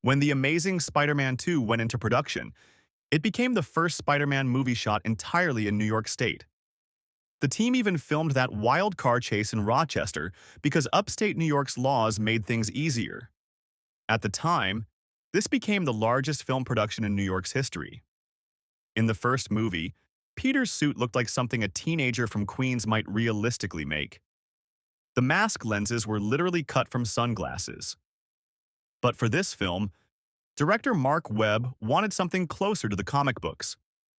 When The Amazing Spider-Man 2 went into production, it became the first Spider-Man movie shot entirely in New York State. The team even filmed that wild car chase in Rochester because upstate New York's laws made things easier. At the time, this became the largest film production in New York's history. In the first movie, Peter's suit looked like something a teenager from Queens might realistically make. The mask lenses were literally cut from sunglasses. But for this film, director Mark Webb wanted something closer to the comic books.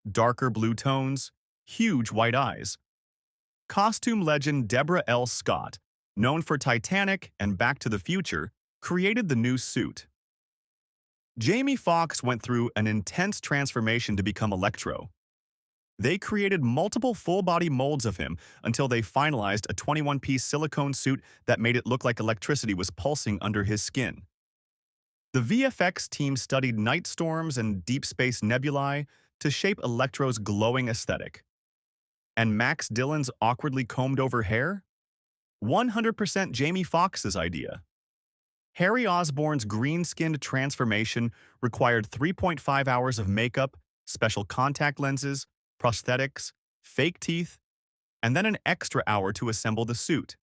Darker blue tones, huge white eyes. Costume legend Deborah L. Scott, known for Titanic and Back to the Future, created the new suit. Jamie Foxx went through an intense transformation to become Electro. They created multiple full-body molds of him until they finalized a 21-piece silicone suit that made it look like electricity was pulsing under his skin. The VFX team studied night storms and deep space nebulae to shape Electro's glowing aesthetic. And Max Dillon's awkwardly combed-over hair? 100% Jamie Foxx's idea. Harry Osborn's green-skinned transformation required 3.5 hours of makeup, special contact lenses, prosthetics, fake teeth, and then an extra hour to assemble the suit.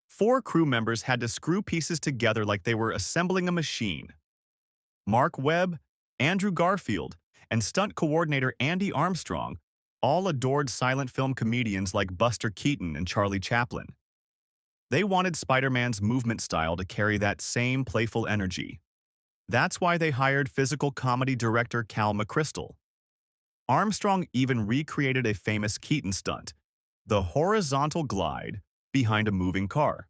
4 crew members had to screw pieces together like they were assembling a machine. Mark Webb, Andrew Garfield, and stunt coordinator Andy Armstrong all adored silent film comedians like Buster Keaton and Charlie Chaplin. They wanted Spider-Man's movement style to carry that same playful energy. That's why they hired physical comedy director Cal McChrystal. Armstrong even recreated a famous Keaton stunt, the horizontal glide behind a moving car.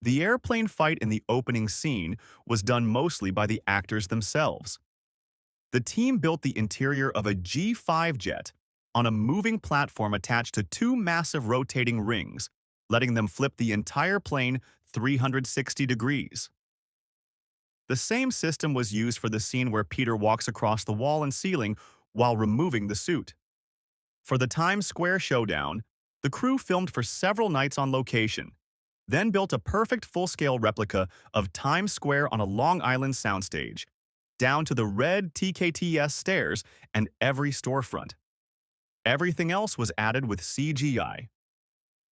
The airplane fight in the opening scene was done mostly by the actors themselves. The team built the interior of a G5 jet on a moving platform attached to 2 massive rotating rings, letting them flip the entire plane 360 degrees. The same system was used for the scene where Peter walks across the wall and ceiling while removing the suit. For the Times Square showdown, the crew filmed for several nights on location, then built a perfect full-scale replica of Times Square on a Long Island soundstage, down to the red TKTS stairs and every storefront. Everything else was added with CGI.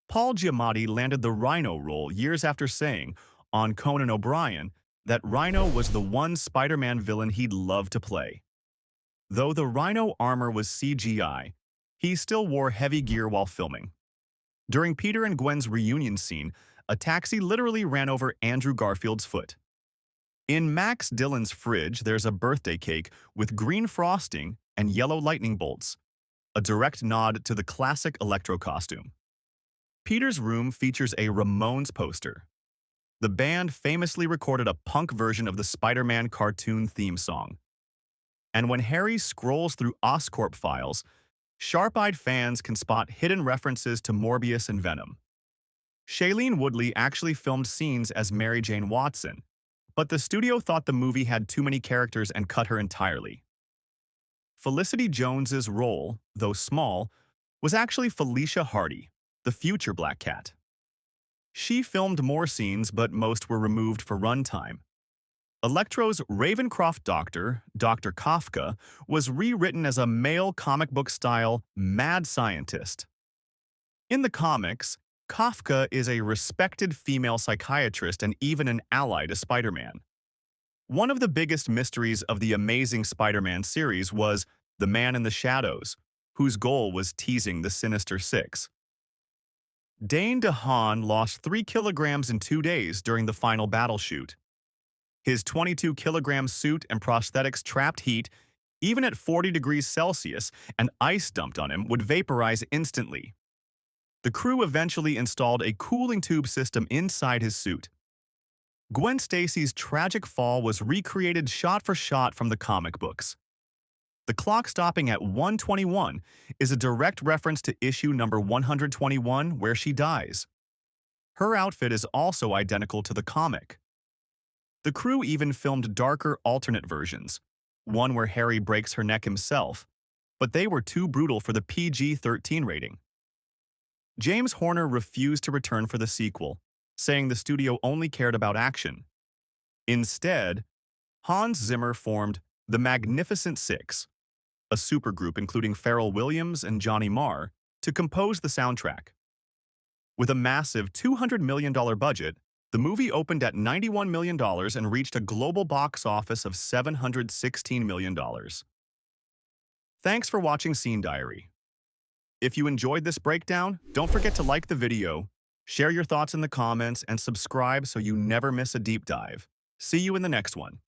Paul Giamatti landed the Rhino role years after saying, on Conan O'Brien, that Rhino was the one Spider-Man villain he'd love to play. Though the Rhino armor was CGI, he still wore heavy gear while filming. During Peter and Gwen's reunion scene, a taxi literally ran over Andrew Garfield's foot. In Max Dillon's fridge, there's a birthday cake with green frosting and yellow lightning bolts, a direct nod to the classic Electro costume. Peter's room features a Ramones poster. The band famously recorded a punk version of the Spider-Man cartoon theme song. And when Harry scrolls through Oscorp files, sharp-eyed fans can spot hidden references to Morbius and Venom. Shailene Woodley actually filmed scenes as Mary Jane Watson, but the studio thought the movie had too many characters and cut her entirely. Felicity Jones's role, though small, was actually Felicia Hardy, the future Black Cat. She filmed more scenes, but most were removed for runtime. Electro's Ravencroft doctor, Dr. Kafka, was rewritten as a male comic book-style mad scientist. In the comics, Kafka is a respected female psychiatrist and even an ally to Spider-Man. One of the biggest mysteries of the Amazing Spider-Man series was the Man in the Shadows, whose goal was teasing the Sinister Six. Dane DeHaan lost 3 kilograms in 2 days during the final battle shoot. His 22-kilogram suit and prosthetics trapped heat, even at 40 degrees Celsius, and ice dumped on him would vaporize instantly. The crew eventually installed a cooling tube system inside his suit. Gwen Stacy's tragic fall was recreated shot for shot from the comic books. The clock stopping at 1:21 is a direct reference to issue number 121, where she dies. Her outfit is also identical to the comic. The crew even filmed darker alternate versions, one where Harry breaks her neck himself, but they were too brutal for the PG-13 rating. James Horner refused to return for the sequel, saying the studio only cared about action. Instead, Hans Zimmer formed the Magnificent Six, a supergroup including Pharrell Williams and Johnny Marr, to compose the soundtrack. With a massive $200 million budget, the movie opened at $91 million and reached a global box office of $716 million. Thanks for watching Scene Diary. If you enjoyed this breakdown, don't forget to like the video, share your thoughts in the comments, and subscribe so you never miss a deep dive. See you in the next one.